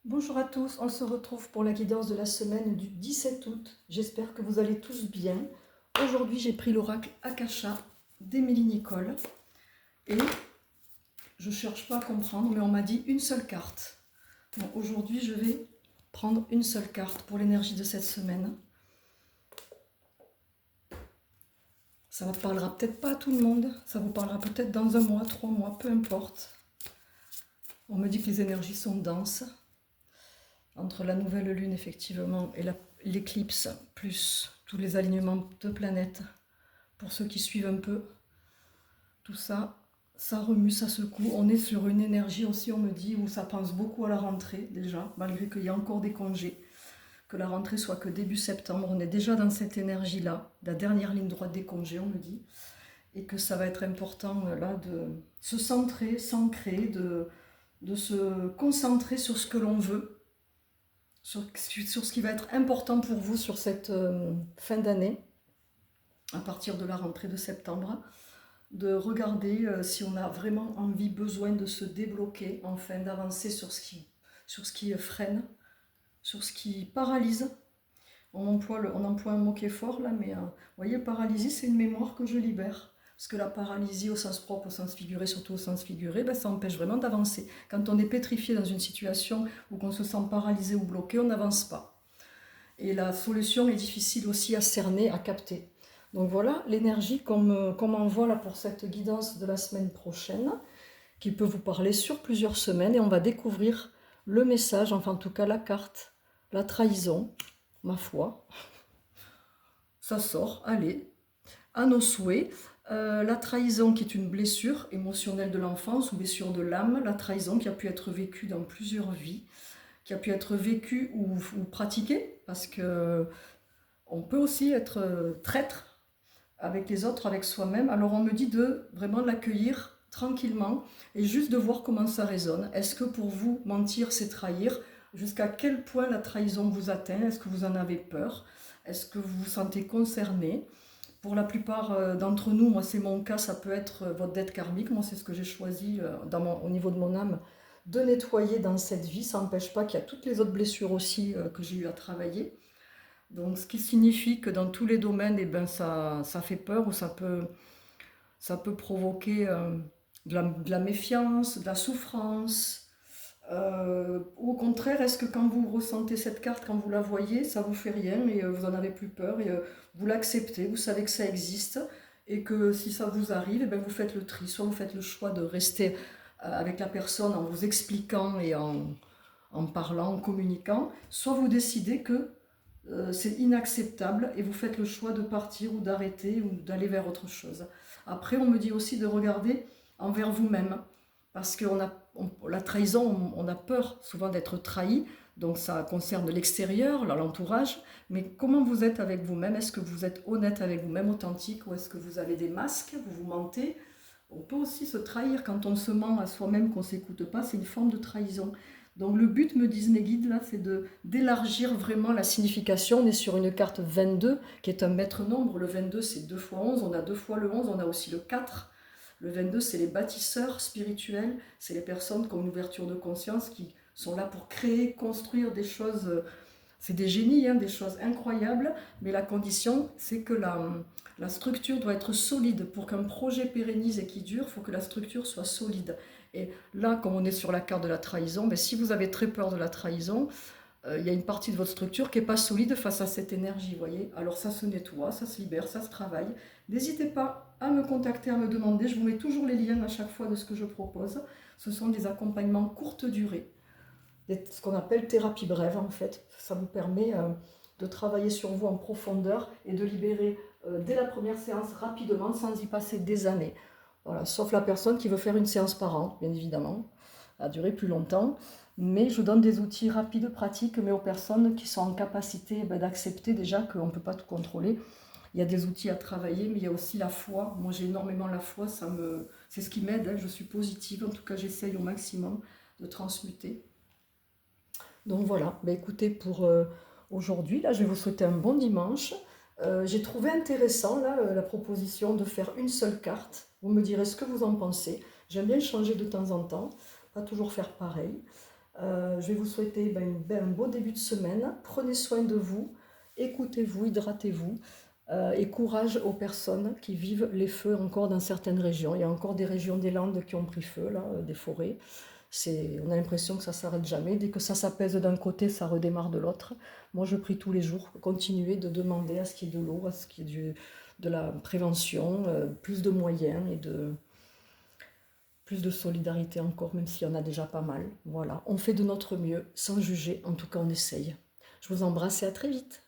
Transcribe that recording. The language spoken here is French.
Bonjour à tous, on se retrouve pour la guidance de la semaine du 17 août. J'espère que vous allez tous bien. Aujourd'hui, j'ai pris l'oracle Akasha d'Émilie Nicole et je ne cherche pas à comprendre, mais on m'a dit une seule carte. Bon, aujourd'hui, je vais prendre une seule carte pour l'énergie de cette semaine. Ça ne parlera peut-être pas à tout le monde, ça vous parlera peut-être dans 1 mois, 3 mois, peu importe. On me dit que les énergies sont denses. Entre la nouvelle lune, effectivement, et l'éclipse, plus tous les alignements de planètes, pour ceux qui suivent un peu, tout ça, ça remue, ça secoue. On est sur une énergie aussi, on me dit, où ça pense beaucoup à la rentrée, déjà, malgré qu'il y a encore des congés, que la rentrée soit que début septembre. On est déjà dans cette énergie-là, la dernière ligne droite des congés, on me dit, et que ça va être important, là, de se centrer, s'ancrer, de se concentrer sur ce que l'on veut, sur ce qui va être important pour vous sur cette fin d'année, à partir de la rentrée de septembre, de regarder si on a vraiment envie, besoin de se débloquer, enfin d'avancer sur ce qui freine, sur ce qui paralyse. On emploie un mot qui est fort là, mais vous voyez, paralysie, c'est une mémoire que je libère. Parce que la paralysie au sens propre, au sens figuré, surtout au sens figuré, ben, ça empêche vraiment d'avancer. Quand on est pétrifié dans une situation où on se sent paralysé ou bloqué, on n'avance pas. Et la solution est difficile aussi à cerner, à capter. Donc voilà l'énergie qu'on m'envoie là pour cette guidance de la semaine prochaine, qui peut vous parler sur plusieurs semaines, et on va découvrir le message, enfin en tout cas la carte, la trahison, ma foi. Ça sort, allez, à nos souhaits. La trahison qui est une blessure émotionnelle de l'enfance ou blessure de l'âme, la trahison qui a pu être vécue dans plusieurs vies, qui a pu être vécue ou pratiquée, parce que on peut aussi être traître avec les autres, avec soi-même. Alors on me dit de vraiment l'accueillir tranquillement et juste de voir comment ça résonne. Est-ce que pour vous, mentir, c'est trahir? Jusqu'à quel point la trahison vous atteint? Est-ce que vous en avez peur? Est-ce que vous vous sentez concerné? Pour la plupart d'entre nous, moi c'est mon cas, ça peut être votre dette karmique. Moi c'est ce que j'ai choisi au niveau de mon âme de nettoyer dans cette vie. Ça n'empêche pas qu'il y a toutes les autres blessures aussi que j'ai eu à travailler. Donc, ce qui signifie que dans tous les domaines, eh ben, ça fait peur ou ça peut provoquer de la méfiance, de la souffrance. Ou au contraire, est-ce que quand vous ressentez cette carte, quand vous la voyez, ça vous fait rien et vous en avez plus peur et vous l'acceptez, vous savez que ça existe et que si ça vous arrive, eh ben, vous faites le tri. Soit vous faites le choix de rester avec la personne en vous expliquant et en parlant, en communiquant, soit vous décidez que c'est inacceptable et vous faites le choix de partir ou d'arrêter ou d'aller vers autre chose. Après, on me dit aussi de regarder envers vous-même parce que la trahison, on a peur souvent d'être trahi, donc ça concerne l'extérieur, l'entourage, mais comment vous êtes avec vous-même? Est-ce que vous êtes honnête avec vous-même, authentique, ou est-ce que vous avez des masques, vous vous mentez? On peut aussi se trahir quand on se ment à soi-même, qu'on ne s'écoute pas, c'est une forme de trahison. Donc le but, me disent mes guides, là, c'est d'élargir vraiment la signification. On est sur une carte 22, qui est un maître nombre. Le 22, c'est 2 fois 11, on a 2 fois le 11, on a aussi le 4. Le 22, c'est les bâtisseurs spirituels, c'est les personnes qui ont une ouverture de conscience, qui sont là pour créer, construire des choses. C'est des génies, hein, des choses incroyables, mais la condition, c'est que la structure doit être solide. Pour qu'un projet pérennise et qui dure, il faut que la structure soit solide. Et là, comme on est sur la carte de la trahison, mais si vous avez très peur de la trahison, il y a une partie de votre structure qui n'est pas solide face à cette énergie, vous voyez. Alors ça se nettoie, ça se libère, ça se travaille. N'hésitez pas à me contacter, à me demander. Je vous mets toujours les liens à chaque fois de ce que je propose. Ce sont des accompagnements courte durée, ce qu'on appelle thérapie brève en fait. Ça vous permet de travailler sur vous en profondeur et de libérer dès la première séance rapidement sans y passer des années. Voilà, sauf la personne qui veut faire une séance par an, bien évidemment, à durer plus longtemps. Mais je donne des outils rapides, pratiques, mais aux personnes qui sont en capacité d'accepter déjà qu'on ne peut pas tout contrôler. Il y a des outils à travailler, mais il y a aussi la foi. Moi, j'ai énormément la foi, c'est ce qui m'aide. Hein. Je suis positive, en tout cas, j'essaye au maximum de transmuter. Donc voilà, bah écoutez, pour aujourd'hui, là, je vais vous souhaiter un bon dimanche. J'ai trouvé intéressant là, la proposition de faire une seule carte. Vous me direz ce que vous en pensez. J'aime bien changer de temps en temps, pas toujours faire pareil. Je vais vous souhaiter un beau début de semaine. Prenez soin de vous, écoutez-vous, hydratez-vous. Et courage aux personnes qui vivent les feux encore dans certaines régions. Il y a encore des régions des Landes qui ont pris feu, là, des forêts. On a l'impression que ça ne s'arrête jamais. Dès que ça s'apaise d'un côté, ça redémarre de l'autre. Moi, je prie tous les jours. Continuer de demander à ce qu'il y ait de l'eau, à ce qu'il y ait de la prévention, plus de moyens et plus de solidarité encore, même s'il y en a déjà pas mal. Voilà, on fait de notre mieux, sans juger. En tout cas, on essaye. Je vous embrasse et à très vite.